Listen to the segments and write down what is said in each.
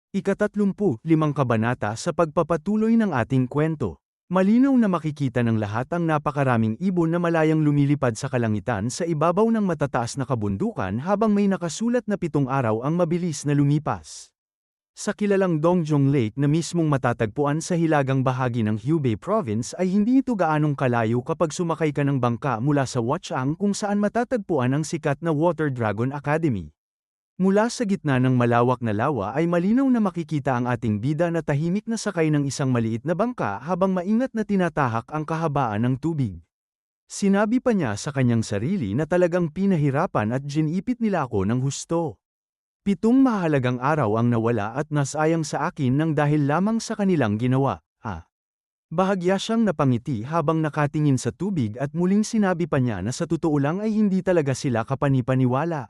Ika-35 kabanata sa pagpapatuloy ng ating kwento. Malinaw na makikita ng lahat ang napakaraming ibon na malayang lumilipad sa kalangitan sa ibabaw ng matataas na kabundukan habang may nakasulat na 7 araw ang mabilis na lumipas. Sa kilalang Dongjong Lake na mismong matatagpuan sa hilagang bahagi ng Hubei Province ay hindi ito gaanong kalayo kapag sumakay ka ng bangka mula sa Wuchang kung saan matatagpuan ang sikat na Water Dragon Academy. Mula sa gitna ng malawak na lawa ay malinaw na makikita ang ating bida na tahimik na sakay ng isang maliit na bangka habang maingat na tinatahak ang kahabaan ng tubig. Sinabi pa niya sa kanyang sarili na talagang pinahirapan at ginipit nila ako ng husto. 7 mahalagang araw ang nawala at nasayang sa akin nang dahil lamang sa kanilang ginawa. Bahagya siyang napangiti habang nakatingin sa tubig at muling sinabi pa niya na sa totoo lang ay hindi talaga sila kapanipaniwala.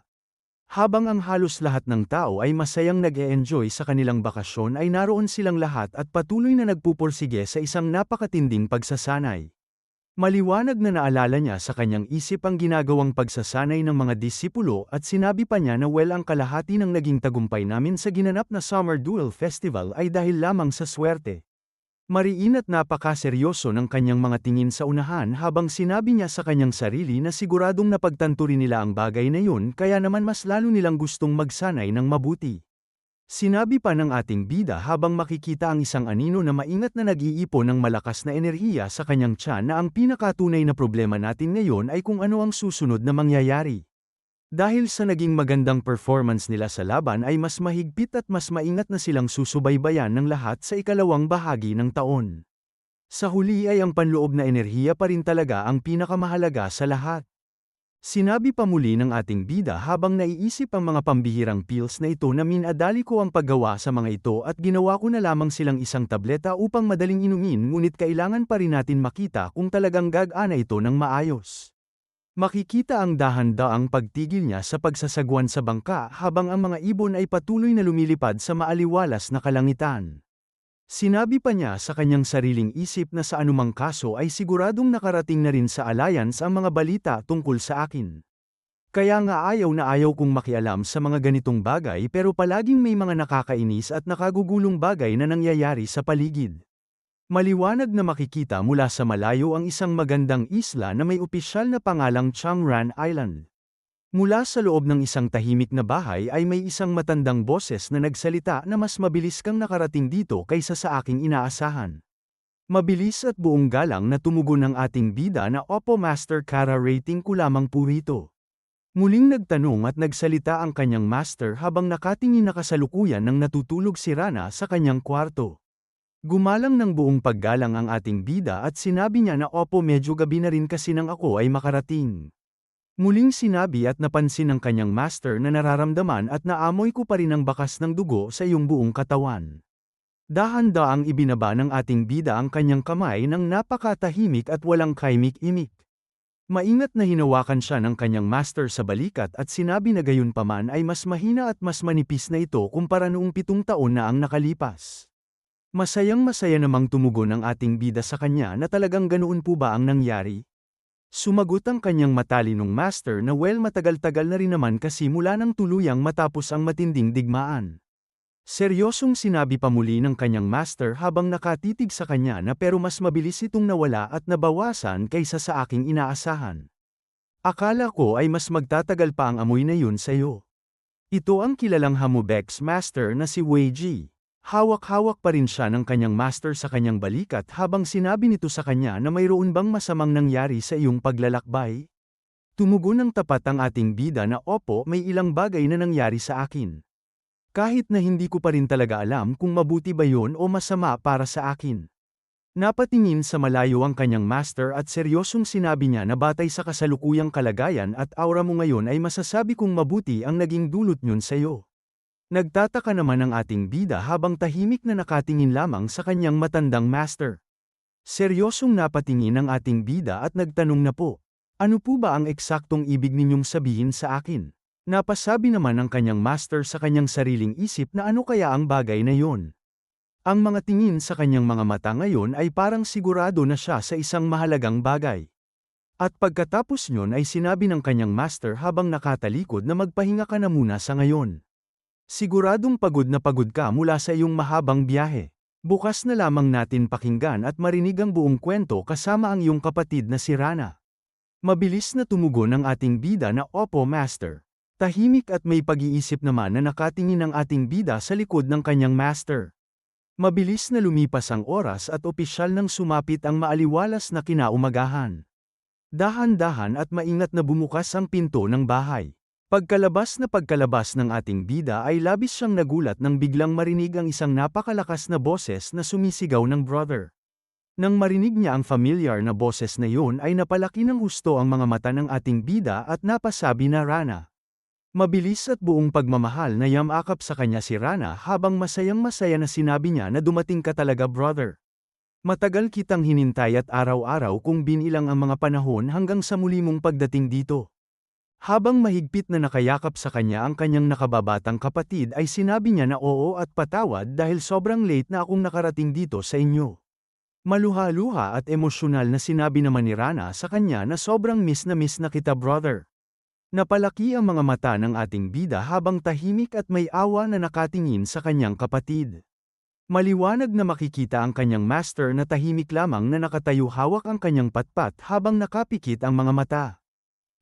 Habang ang halos lahat ng tao ay masayang nag-e-enjoy sa kanilang bakasyon ay naroon silang lahat at patuloy na nagpupursige sa isang napakatinding pagsasanay. Maliwanag na naalala niya sa kanyang isip ang ginagawang pagsasanay ng mga disipulo at sinabi pa niya na ang kalahati ng naging tagumpay namin sa ginanap na Summer Duel Festival ay dahil lamang sa swerte. Mariin at napakaseryoso ng kanyang mga tingin sa unahan habang sinabi niya sa kanyang sarili na siguradong napagtanto rin nila ang bagay na yun kaya naman mas lalo nilang gustong magsanay ng mabuti. Sinabi pa ng ating bida habang makikita ang isang anino na maingat na nag-iipon ng malakas na enerhiya sa kanyang tiyan na ang pinakatunay na problema natin ngayon ay kung ano ang susunod na mangyayari. Dahil sa naging magandang performance nila sa laban ay mas mahigpit at mas maingat na silang susubaybayan ng lahat sa ikalawang bahagi ng taon. Sa huli ay ang panloob na enerhiya pa rin talaga ang pinakamahalaga sa lahat. Sinabi pa muli ng ating bida habang naiisip ang mga pambihirang pills na ito na minadali ko ang paggawa sa mga ito at ginawa ko na lamang silang isang tableta upang madaling inumin ngunit kailangan pa rin natin makita kung talagang gagana ito ng maayos. Makikita ang dahan-daang pagtigil niya sa pagsasagwan sa bangka habang ang mga ibon ay patuloy na lumilipad sa maaliwalas na kalangitan. Sinabi pa niya sa kanyang sariling isip na sa anumang kaso ay siguradong nakarating na rin sa Alliance ang mga balita tungkol sa akin. Kaya nga ayaw na ayaw kong makialam sa mga ganitong bagay pero palaging may mga nakakainis at nakagugulong bagay na nangyayari sa paligid. Maliwanag na makikita mula sa malayo ang isang magandang isla na may opisyal na pangalang Changran Island. Mula sa loob ng isang tahimik na bahay ay may isang matandang boses na nagsalita na mas mabilis kang nakarating dito kaysa sa aking inaasahan. Mabilis at buong galang na tumugon ng ating bida na Opo Master, Kara, rating ko lamang po rito. Muling nagtanong at nagsalita ang kanyang master habang nakatingin na kasalukuyan ng natutulog si Rana sa kanyang kwarto. Gumalang ng buong paggalang ang ating bida at sinabi niya na opo medyo gabi na rin kasi nang ako ay makarating. Muling sinabi at napansin ng kanyang master na nararamdaman at naamoy ko pa rin ang bakas ng dugo sa iyong buong katawan. Dahan-daang ibinaba ng ating bida ang kanyang kamay ng napakatahimik at walang kaimik-imik. Maingat na hinawakan siya ng kanyang master sa balikat at sinabi na gayunpaman ay mas mahina at mas manipis na ito kumpara noong 7 taon na ang nakalipas. Masayang-masaya namang tumugon ang ating bida sa kanya na talagang ganoon po ba ang nangyari? Sumagot ang kanyang matalinong master na matagal-tagal na rin naman kasi mula nang tuluyang matapos ang matinding digmaan. Seryosong sinabi pa muli ng kanyang master habang nakatitig sa kanya na pero mas mabilis itong nawala at nabawasan kaysa sa aking inaasahan. Akala ko ay mas magtatagal pa ang amoy na yun sa'yo. Ito ang kilalang Hamubex master na si Wei Ji. Hawak-hawak pa rin siya ng kanyang master sa kanyang balikat habang sinabi nito sa kanya na mayroon bang masamang nangyari sa iyong paglalakbay? Tumugon ng tapat ang ating bida na opo may ilang bagay na nangyari sa akin. Kahit na hindi ko pa rin talaga alam kung mabuti ba yon o masama para sa akin. Napatingin sa malayo ang kanyang master at seryosong sinabi niya na batay sa kasalukuyang kalagayan at aura mo ngayon ay masasabi kong mabuti ang naging dulot niyon sa iyo. Nagtataka naman ang ating bida habang tahimik na nakatingin lamang sa kanyang matandang master. Seryosong napatingin ang ating bida at nagtanong na po, ano po ba ang eksaktong ibig ninyong sabihin sa akin? Napasabi naman ang kanyang master sa kanyang sariling isip na ano kaya ang bagay na yon. Ang mga tingin sa kanyang mga mata ngayon ay parang sigurado na siya sa isang mahalagang bagay. At pagkatapos nyon ay sinabi ng kanyang master habang nakatalikod na magpahinga ka na muna sa ngayon. Siguradong pagod na pagod ka mula sa iyong mahabang biyahe. Bukas na lamang natin pakinggan at marinig ang buong kwento kasama ang iyong kapatid na si Rana. Mabilis na tumugon ang ating bida na Opo Master. Tahimik at may pag-iisip naman na nakatingin ang ating bida sa likod ng kanyang master. Mabilis na lumipas ang oras at opisyal nang sumapit ang maaliwalas na kinaumagahan. Dahan-dahan at maingat na bumukas ang pinto ng bahay. Pagkalabas ng ating bida ay labis siyang nagulat nang biglang marinig ang isang napakalakas na boses na sumisigaw ng brother. Nang marinig niya ang familiar na boses na yun ay napalaki ng husto ang mga mata ng ating bida at napasabi na Rana. Mabilis at buong pagmamahal na yamakap sa kanya si Rana habang masayang-masaya na sinabi niya na dumating ka talaga brother. Matagal kitang hinintay at araw-araw kung binilang ang mga panahon hanggang sa muli mong pagdating dito. Habang mahigpit na nakayakap sa kanya ang kanyang nakababatang kapatid ay sinabi niya na oo at patawad dahil sobrang late na akong nakarating dito sa inyo. Maluha-luha at emosyonal na sinabi naman ni Rana sa kanya na sobrang miss na kita brother. Napalaki ang mga mata ng ating bida habang tahimik at may awa na nakatingin sa kanyang kapatid. Maliwanag na makikita ang kanyang master na tahimik lamang na nakatayo hawak ang kanyang patpat habang nakapikit ang mga mata.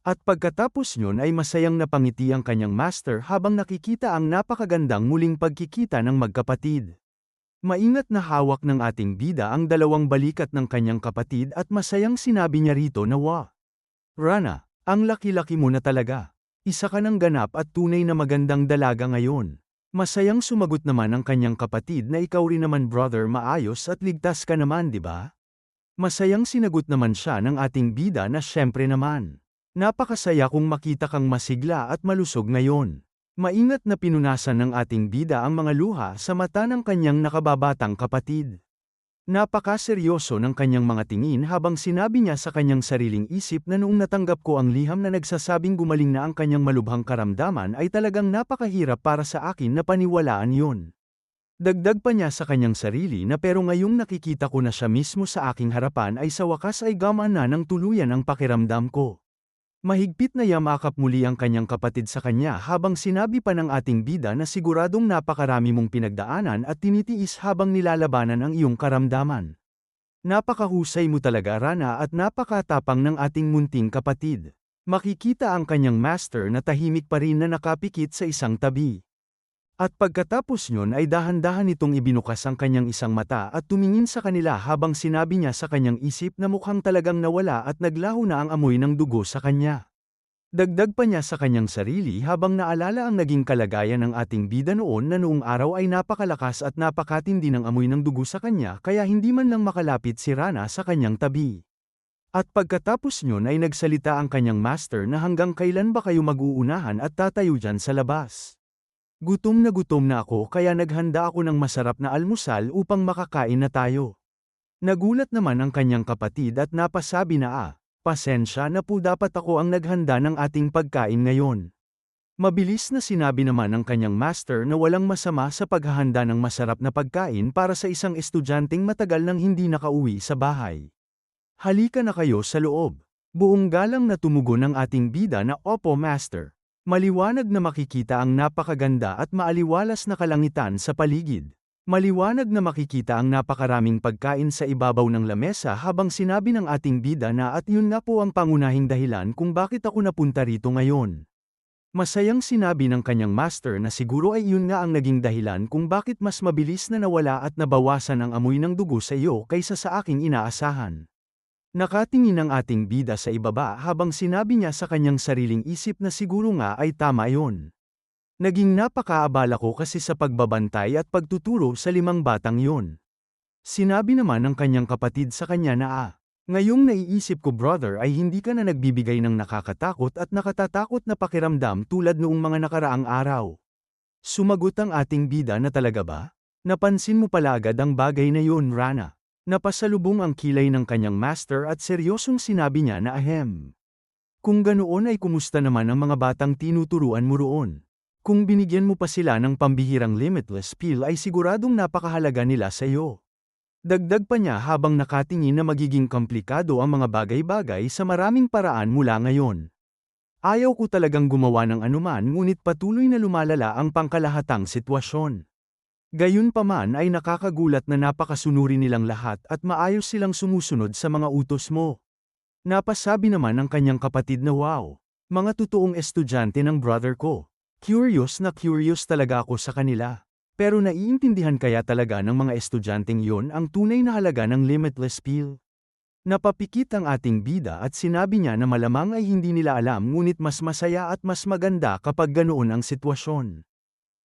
At pagkatapos nyon ay masayang napangiti ang kanyang master habang nakikita ang napakagandang muling pagkikita ng magkapatid. Maingat na hawak ng ating bida ang dalawang balikat ng kanyang kapatid at masayang sinabi niya rito na Rana, ang laki-laki mo na talaga. Isa ka ng ganap at tunay na magandang dalaga ngayon. Masayang sumagot naman ang kanyang kapatid na ikaw rin naman brother maayos at ligtas ka naman di ba? Masayang sinagot naman siya ng ating bida na syempre naman. Napakasaya kung makita kang masigla at malusog ngayon. Maingat na pinunasan ng ating bida ang mga luha sa mata ng kanyang nakababatang kapatid. Napakaseryoso ng kanyang mga tingin habang sinabi niya sa kanyang sariling isip na noong natanggap ko ang liham na nagsasabing gumaling na ang kanyang malubhang karamdaman ay talagang napakahirap para sa akin na paniwalaan yun. Dagdag pa niya sa kanyang sarili na pero ngayong nakikita ko na siya mismo sa aking harapan ay sa wakas ay gamaan na ng tuluyan ang pakiramdam ko. Mahigpit na yamakap muli ang kanyang kapatid sa kanya habang sinabi pa ng ating bida na siguradong napakarami mong pinagdaanan at tinitiis habang nilalabanan ang iyong karamdaman. Napakahusay mo talaga Rana at napakatapang ng ating munting kapatid. Makikita ang kanyang master na tahimik pa rin na nakapikit sa isang tabi. At pagkatapos nyon ay dahan-dahan itong ibinukas ang kanyang isang mata at tumingin sa kanila habang sinabi niya sa kanyang isip na mukhang talagang nawala at naglaho na ang amoy ng dugo sa kanya. Dagdag pa niya sa kanyang sarili habang naalala ang naging kalagayan ng ating bida noon na noong araw ay napakalakas at napakatindi ng amoy ng dugo sa kanya kaya hindi man lang makalapit si Rana sa kanyang tabi. At pagkatapos nyon ay nagsalita ang kanyang master na hanggang kailan ba kayo mag-uunahan at tatayo dyan sa labas. Gutom na ako kaya naghanda ako ng masarap na almusal upang makakain na tayo. Nagulat naman ang kanyang kapatid at napasabi na pasensya na po dapat ako ang naghanda ng ating pagkain ngayon. Mabilis na sinabi naman ng kanyang master na walang masama sa paghahanda ng masarap na pagkain para sa isang estudyanteng matagal nang hindi nakauwi sa bahay. Halika na kayo sa loob. Buong galang na tumugon ang ating bida na Opo Master. Maliwanag na makikita ang napakaganda at maaliwalas na kalangitan sa paligid. Maliwanag na makikita ang napakaraming pagkain sa ibabaw ng lamesa habang sinabi ng ating bida na at yun nga po ang pangunahing dahilan kung bakit ako napunta rito ngayon. Masayang sinabi ng kanyang master na siguro ay yun nga ang naging dahilan kung bakit mas mabilis na nawala at nabawasan ang amoy ng dugo sa iyo kaysa sa aking inaasahan. Nakatingin ang ating bida sa ibaba habang sinabi niya sa kanyang sariling isip na siguro nga ay tama yon. Naging napakaabala ko kasi sa pagbabantay at pagtuturo sa 5 batang yon. Sinabi naman ng kanyang kapatid sa kanya na ngayong naiisip ko brother ay hindi ka na nagbibigay ng nakakatakot at nakatatakot na pakiramdam tulad noong mga nakaraang araw. Sumagot ang ating bida na talaga ba? Napansin mo pala agad ang bagay na yon Rana. Napasalubong ang kilay ng kanyang master at seryosong sinabi niya na ahem. Kung ganoon ay kumusta naman ang mga batang tinuturuan mo roon? Kung binigyan mo pa sila ng pambihirang limitless pill ay siguradong napakahalaga nila sa iyo. Dagdag pa niya habang nakatingin na magiging komplikado ang mga bagay-bagay sa maraming paraan mula ngayon. Ayaw ko talagang gumawa ng anuman ngunit patuloy na lumalala ang pangkalahatang sitwasyon. Gayunpaman ay nakakagulat na napakasunuri nilang lahat at maayos silang sumusunod sa mga utos mo. Napasabi naman ng kanyang kapatid na wow, mga totoong estudyante ng brother ko. Curious na curious talaga ako sa kanila. Pero naiintindihan kaya talaga ng mga estudyanteng yon ang tunay na halaga ng limitless pill? Napapikit ang ating bida at sinabi niya na malamang ay hindi nila alam ngunit mas masaya at mas maganda kapag ganoon ang sitwasyon.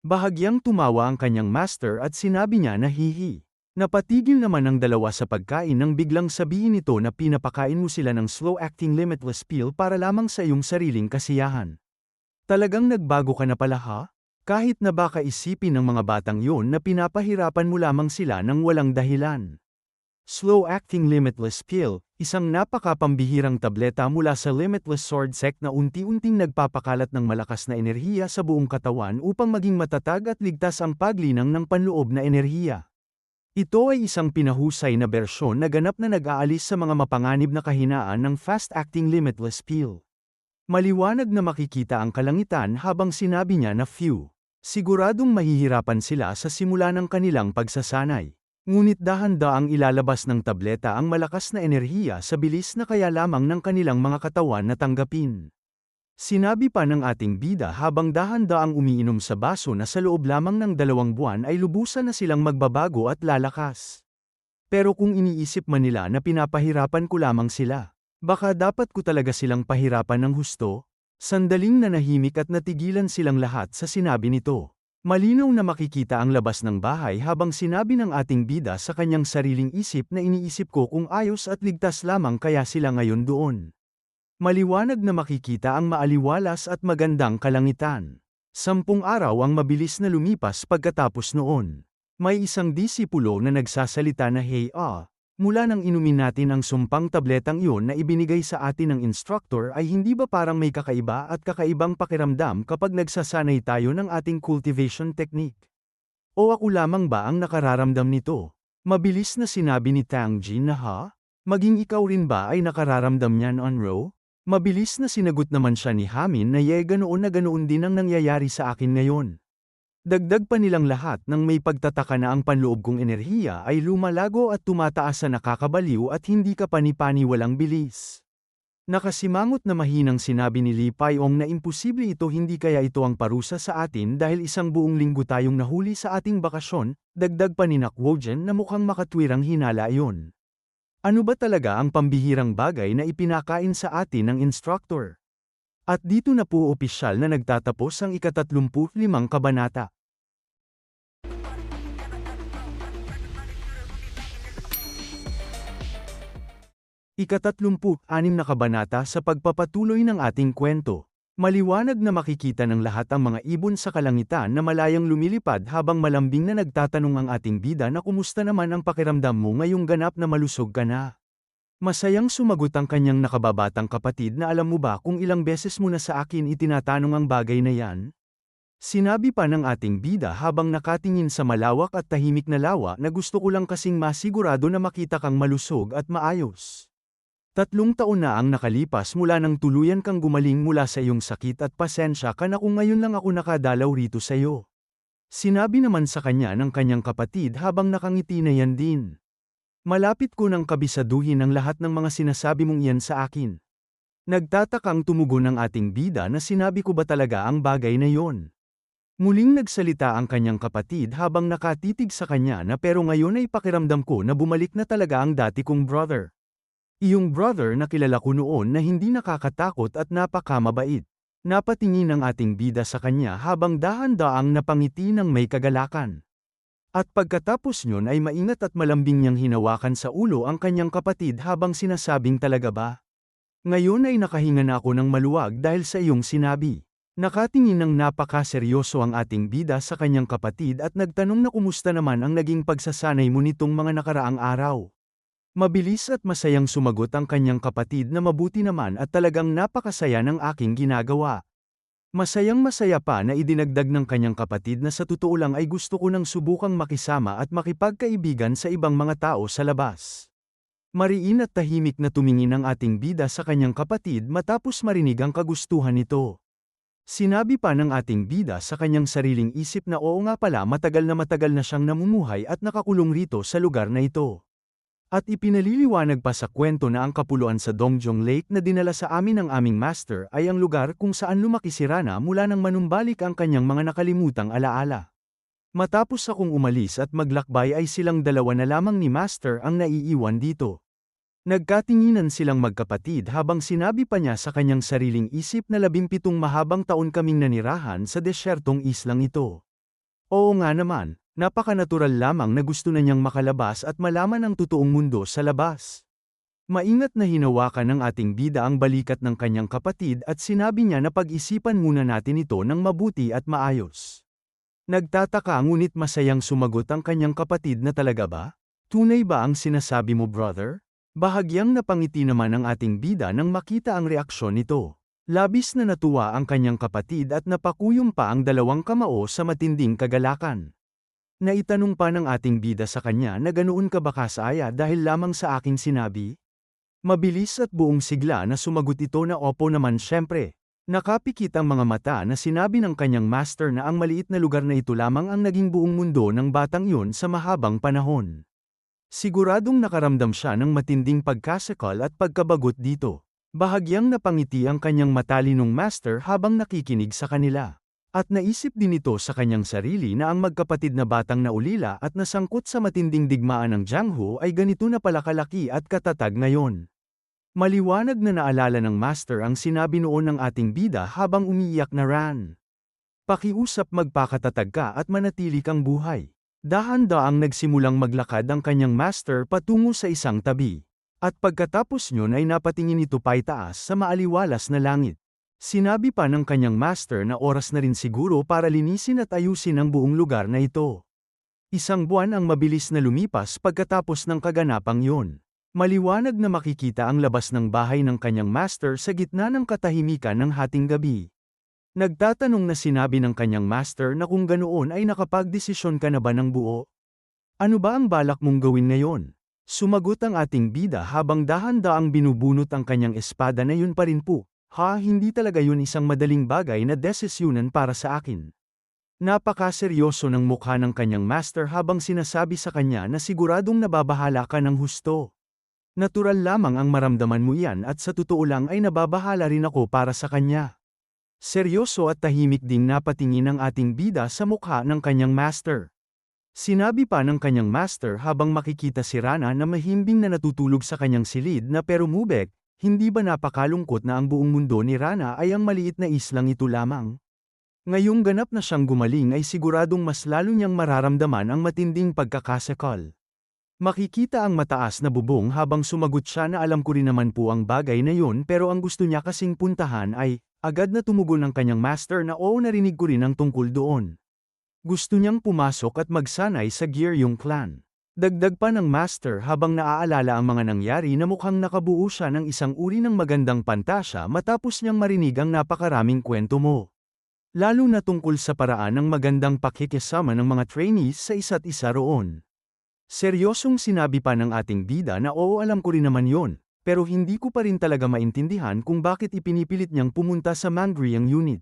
Bahagyang tumawa ang kanyang master at sinabi niya na hihi. Napatigil naman ang dalawa sa pagkain nang biglang sabihin nito na pinapakain mo sila ng slow-acting limitless pill para lamang sa iyong sariling kasiyahan. Talagang nagbago ka na pala ha? Kahit na baka isipin ng mga batang yon na pinapahirapan mo lamang sila ng walang dahilan. Slow-acting limitless pill, isang napakapambihirang tableta mula sa Limitless Sword Sect na unti-unting nagpapakalat ng malakas na enerhiya sa buong katawan upang maging matatag at ligtas ang paglinang ng panloob na enerhiya. Ito ay isang pinahusay na bersyon na ganap na nag-aalis sa mga mapanganib na kahinaan ng fast-acting limitless pill. Maliwanag na makikita ang kalangitan habang sinabi niya na few. Siguradong mahihirapan sila sa simula ng kanilang pagsasanay. Ngunit dahan-daang ilalabas ng tableta ang malakas na enerhiya sa bilis na kaya lamang ng kanilang mga katawan na tanggapin. Sinabi pa ng ating bida habang dahan-daang umiinom sa baso na sa loob lamang ng 2 buwan ay lubusan na silang magbabago at lalakas. Pero kung iniisip man nila na pinapahirapan ko lamang sila, baka dapat ko talaga silang pahirapan ng husto? Sandaling nanahimik at natigilan silang lahat sa sinabi nito. Malinaw na makikita ang labas ng bahay habang sinabi ng ating bida sa kanyang sariling isip na iniisip ko kung ayos at ligtas lamang kaya sila ngayon doon. Maliwanag na makikita ang maaliwalas at magandang kalangitan. 10 araw ang mabilis na lumipas pagkatapos noon. May isang disipulo na nagsasalita na hey mula nang inumin natin ang sumpang tabletang iyon na ibinigay sa atin ng instructor ay hindi ba parang may kakaiba at kakaibang pakiramdam kapag nagsasanay tayo ng ating cultivation technique? O ako lamang ba ang nakararamdam nito? Mabilis na sinabi ni Tang Jin na maging ikaw rin ba ay nakararamdam niyan Onro? Mabilis na sinagot naman siya ni Hamin na ganoon na ganoon din ang nangyayari sa akin ngayon. Dagdag pa nilang lahat nang may pagtataka na ang panloob kong enerhiya ay lumalago at tumataas sa nakakabaliw at hindi ka pani-paniwalang bilis. Nakasimangot na mahinang sinabi ni Li Paiong na imposible ito hindi kaya ito ang parusa sa atin dahil isang buong linggo tayong nahuli sa ating bakasyon, dagdag pa ni Nakwojen na mukhang makatwirang hinala iyon. Ano ba talaga ang pambihirang bagay na ipinakain sa atin ng instructor? At dito na po opisyal na nagtatapos ang ika-35 kabanata. Ika-36 na kabanata sa pagpapatuloy ng ating kwento. Maliwanag na makikita ng lahat ang mga ibon sa kalangitan na malayang lumilipad habang malambing na nagtatanong ang ating bida na kumusta naman ang pakiramdam mo ngayong ganap na malusog ka na. Masayang sumagot ang kanyang nakababatang kapatid na alam mo ba kung ilang beses mo na sa akin itinatanong ang bagay na yan? Sinabi pa ng ating bida habang nakatingin sa malawak at tahimik na lawa na gusto ko lang kasing masigurado na makita kang malusog at maayos. 3 taon na ang nakalipas mula nang tuluyan kang gumaling mula sa iyong sakit at pasensya ka na kung ngayon lang ako nakadalaw rito sa iyo. Sinabi naman sa kanya ng kanyang kapatid habang nakangiti na yan din. Malapit ko nang kabisaduhin ang lahat ng mga sinasabi mong iyan sa akin. Nagtatakang tumugon ng ating bida na sinabi ko ba talaga ang bagay na yon. Muling nagsalita ang kanyang kapatid habang nakatitig sa kanya na pero ngayon ay pakiramdam ko na bumalik na talaga ang dati kong brother. Iyong brother na kilala ko noon na hindi nakakatakot at napakamabait. Napatingin ang ating bida sa kanya habang dahan-daang napangiti ng may kagalakan. At pagkatapos nyon ay maingat at malambing niyang hinawakan sa ulo ang kanyang kapatid habang sinasabing talaga ba? Ngayon ay nakahinga na ako ng maluwag dahil sa iyong sinabi. Nakatingin ng napakaseryoso ang ating bida sa kanyang kapatid at nagtanong na kumusta naman ang naging pagsasanay mo nitong mga nakaraang araw. Mabilis at masayang sumagot ang kanyang kapatid na mabuti naman at talagang napakasaya ng aking ginagawa. Masayang-masaya pa na idinagdag ng kanyang kapatid na sa totoo lang ay gusto ko nang subukang makisama at makipagkaibigan sa ibang mga tao sa labas. Mariin at tahimik na tumingin ang ating bida sa kanyang kapatid matapos marinig ang kagustuhan nito. Sinabi pa ng ating bida sa kanyang sariling isip na oo nga pala matagal na siyang namumuhay at nakakulong rito sa lugar na ito. At ipinaliliwanag pa sa kwento na ang kapuluan sa Dongjong Lake na dinala sa amin ng aming master ay ang lugar kung saan lumaki si Rana mula nang manumbalik ang kanyang mga nakalimutang alaala. Matapos akong umalis at maglakbay ay silang dalawa na lamang ni master ang naiiwan dito. Nagkatinginan silang magkapatid habang sinabi pa niya sa kanyang sariling isip na 17 mahabang taon kaming nanirahan sa desyertong islang ito. Oo nga naman. Napaka-natural lamang na gusto na niyang makalabas at malaman ang totoong mundo sa labas. Maingat na hinawakan ng ating bida ang balikat ng kanyang kapatid at sinabi niya na pag-isipan muna natin ito ng mabuti at maayos. Nagtataka ngunit masayang sumagot ang kanyang kapatid na talaga ba? Tunay ba ang sinasabi mo, brother? Bahagyang napangiti naman ang ating bida nang makita ang reaksyon nito. Labis na natuwa ang kanyang kapatid at napakuyom pa ang dalawang kamao sa matinding kagalakan. Naitanong pa ng ating bida sa kanya na ganoon ka ba kasaya dahil lamang sa aking sinabi? Mabilis at buong sigla na sumagot ito na opo naman syempre. Nakapikit ang mga mata na sinabi ng kanyang master na ang maliit na lugar na ito lamang ang naging buong mundo ng batang yun sa mahabang panahon. Siguradong nakaramdam siya ng matinding pagkasakal at pagkabagot dito. Bahagyang napangiti ang kanyang matalinong master habang nakikinig sa kanila. At naisip din ito sa kanyang sarili na ang magkapatid na batang naulila at nasangkot sa matinding digmaan ng Jianghu ay ganito na pala kalaki at katatag ngayon. Maliwanag na naalala ng master ang sinabi noon ng ating bida habang umiiyak na Ran. Pakiusap magpakatatag ka at manatili kang buhay. Dahan-daang nagsimulang maglakad ang kanyang master patungo sa isang tabi. At pagkatapos nyon ay napatingin ito paitaas sa maaliwalas na langit. Sinabi pa ng kanyang master na oras na rin siguro para linisin at ayusin ang buong lugar na ito. Isang buwan ang mabilis na lumipas pagkatapos ng kaganapang yun. Maliwanag na makikita ang labas ng bahay ng kanyang master sa gitna ng katahimikan ng hating gabi. Nagtatanong na sinabi ng kanyang master na kung ganoon ay nakapagdesisyon ka na ba ng buo? Ano ba ang balak mong gawin ngayon? Sumagot ang ating bida habang dahan-daang binubunot ang kanyang espada na yun pa rin po. Hindi talaga yun isang madaling bagay na desisyunan para sa akin. Napakaseryoso ng mukha ng kanyang master habang sinasabi sa kanya na siguradong nababahala ka ng husto. Natural lamang ang maramdaman mo yan at sa totoo lang ay nababahala rin ako para sa kanya. Seryoso at tahimik ding napatingin ang ating bida sa mukha ng kanyang master. Sinabi pa ng kanyang master habang makikita si Rana na mahimbing na natutulog sa kanyang silid na pero Mubek, hindi ba napakalungkot na ang buong mundo ni Rana ay ang maliit na islang ito lamang? Ngayong ganap na siyang gumaling ay siguradong mas lalo niyang mararamdaman ang matinding pagkakasakal. Makikita ang mataas na bubong habang sumagot siya na alam ko rin naman po ang bagay na yun pero ang gusto niya kasing puntahan ay, agad na tumugon ang kanyang master na oo narinig ko rin ang tungkol doon. Gusto niyang pumasok at magsanay sa Giryong clan. Dagdag pa ng master habang naaalala ang mga nangyari na mukhang nakabuo siya ng isang uri ng magandang pantasya matapos niyang marinig ang napakaraming kwento mo. Lalo na tungkol sa paraan ng magandang pakikisama ng mga trainees sa isa't isa roon. Seryosong sinabi pa ng ating bida na oo alam ko rin naman yon, pero hindi ko pa rin talaga maintindihan kung bakit ipinipilit niyang pumunta sa Mangryang unit.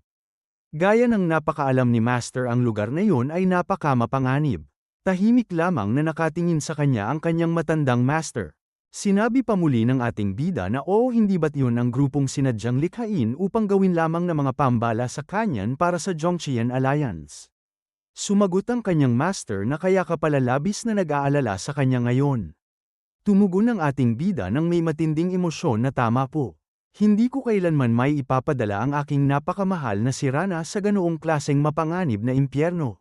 Gaya ng napakaalam ni master ang lugar na yon ay napakamapanganib. Tahimik lamang na nakatingin sa kanya ang kanyang matandang master. Sinabi pa muli ng ating bida na oo hindi ba't yun ang grupong sinadyang likhain upang gawin lamang na mga pambala sa kanyan para sa Zhongqian Alliance. Sumagot ang kanyang master na kaya ka pala labis na nag-aalala sa kanya ngayon. Tumugon ang ating bida nang may matinding emosyon na tama po. Hindi ko kailanman may ipapadala ang aking napakamahal na si Rana sa ganoong klaseng mapanganib na impyerno.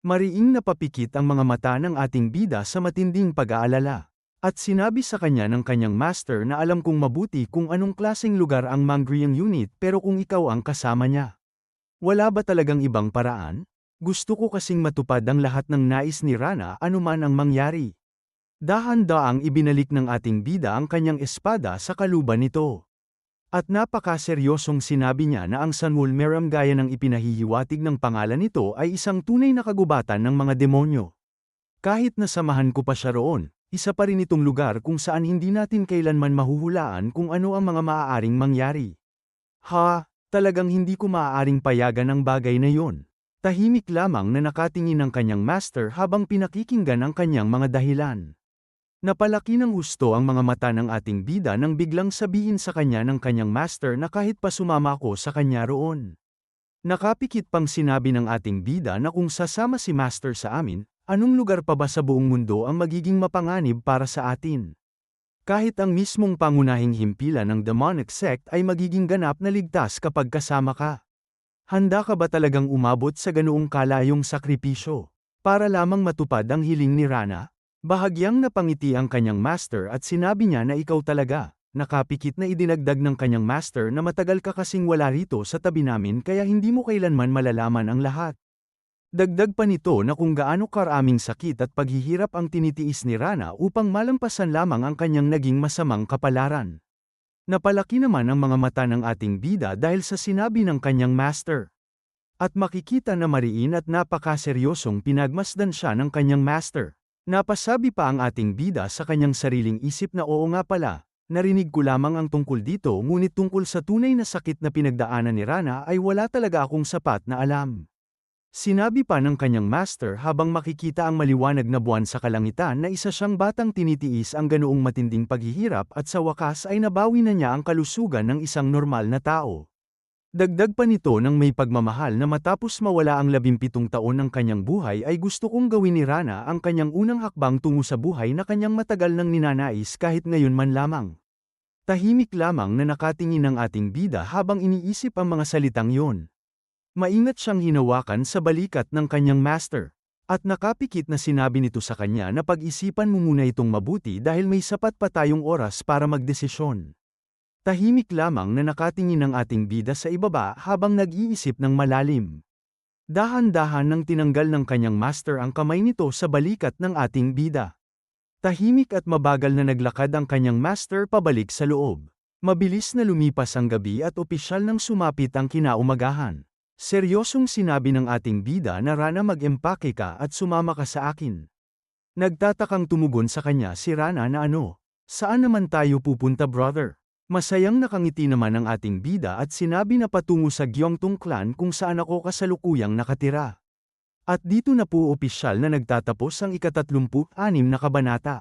Mariing napapikit ang mga mata ng ating bida sa matinding pag-aalala. At sinabi sa kanya ng kanyang master na alam kong mabuti kung anong klaseng lugar ang Mangryang unit pero kung ikaw ang kasama niya. Wala ba talagang ibang paraan? Gusto ko kasing matupad ang lahat ng nais ni Rana anuman ang mangyari. Dahan-daang ibinalik ng ating bida ang kanyang espada sa kaluban nito. At napakaseryosong sinabi niya na ang Sunwol Meram gaya ng ipinahihiwatig ng pangalan nito ay isang tunay na kagubatan ng mga demonyo. Kahit nasamahan ko pa siya roon, Isa pa rin itong lugar kung saan hindi natin kailanman mahuhulaan kung ano ang mga maaaring mangyari. Talagang hindi ko maaaring payagan ang bagay na yon. Tahimik lamang na nakatingin ang kanyang master habang pinakikinggan ang kanyang mga dahilan. Napalaki ng husto ang mga mata ng ating bida nang biglang sabihin sa kanya ng kanyang master na kahit pa sumama ako sa kanya roon. Nakapikit pang sinabi ng ating bida na kung sasama si master sa amin, anong lugar pa ba sa buong mundo ang magiging mapanganib para sa atin? Kahit ang mismong pangunahing himpilan ng demonic sect ay magiging ganap na ligtas kapag kasama ka. Handa ka ba talagang umabot sa ganoong kalayong sakripisyo para lamang matupad ang hiling ni Rana? Bahagyang napangiti ang kanyang master at sinabi niya na ikaw talaga. Nakapikit na idinagdag ng kanyang master na matagal ka kasing wala rito sa tabi namin kaya hindi mo kailanman malalaman ang lahat. Dagdag pa nito na kung gaano karaming sakit at paghihirap ang tinitiis ni Rana upang malampasan lamang ang kanyang naging masamang kapalaran. Napalaki naman ang mga mata ng ating bida dahil sa sinabi ng kanyang master. At makikita na mariin at napakaseryosong pinagmasdan siya ng kanyang master. Napasabi pa ang ating bida sa kanyang sariling isip na oo nga pala, narinig ko lamang ang tungkol dito ngunit tungkol sa tunay na sakit na pinagdaanan ni Rana ay wala talaga akong sapat na alam. Sinabi pa ng kanyang master habang makikita ang maliwanag na buwan sa kalangitan na isa siyang batang tinitiis ang ganoong matinding paghihirap at sa wakas ay nabawi na niya ang kalusugan ng isang normal na tao. Dagdag pa nito ng may pagmamahal na matapos mawala ang 17 taon ng kanyang buhay ay gusto kong gawin ni Rana ang kanyang unang hakbang tungo sa buhay na kanyang matagal nang ninanais kahit ngayon man lamang. Tahimik lamang na nakatingin ang ating bida habang iniisip ang mga salitang yon. Maingat siyang hinawakan sa balikat ng kanyang master. At nakapikit na sinabi nito sa kanya na pag-isipan mo muna itong mabuti dahil may sapat pa tayong oras para magdesisyon. Tahimik lamang na nakatingin ang ating bida sa ibaba habang nag-iisip ng malalim. Dahan-dahan nang tinanggal ng kanyang master ang kamay nito sa balikat ng ating bida. Tahimik at mabagal na naglakad ang kanyang master pabalik sa loob. Mabilis na lumipas ang gabi at opisyal nang sumapit ang kinaumagahan. Seryosong sinabi ng ating bida na Rana mag-empake ka at sumama ka sa akin. Nagtatakang tumugon sa kanya si Rana na ano, saan naman tayo pupunta brother? Masayang nakangiti naman ang ating bida at sinabi na patungo sa Gyeongtung clan kung saan ako kasalukuyang nakatira. At dito na po opisyal na nagtatapos ang ika-36 na kabanata.